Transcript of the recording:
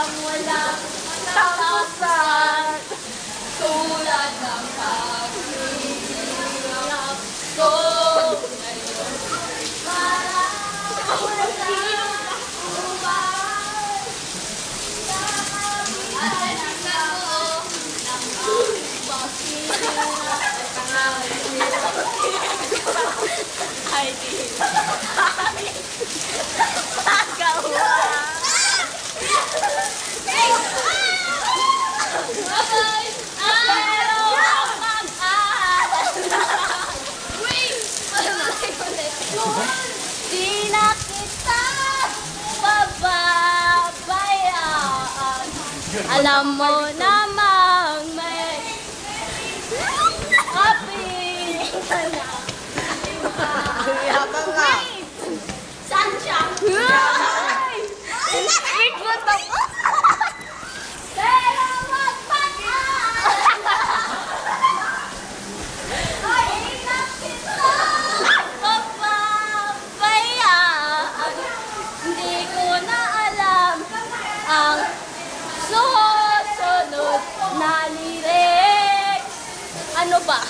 Ang walang tapusan, tulad ng pag-iingat ko ngayon. Parang walang umay sa kabilang mo ng ay di pagawa. Di na kita pababayaan. Alam mo namang may api ka na. Yabang nga. Saan siya? Wait mo to. Pero wag ay ingat kita pababayaan. Hindi ko na alam ang susunod na lyrics. Ano ba?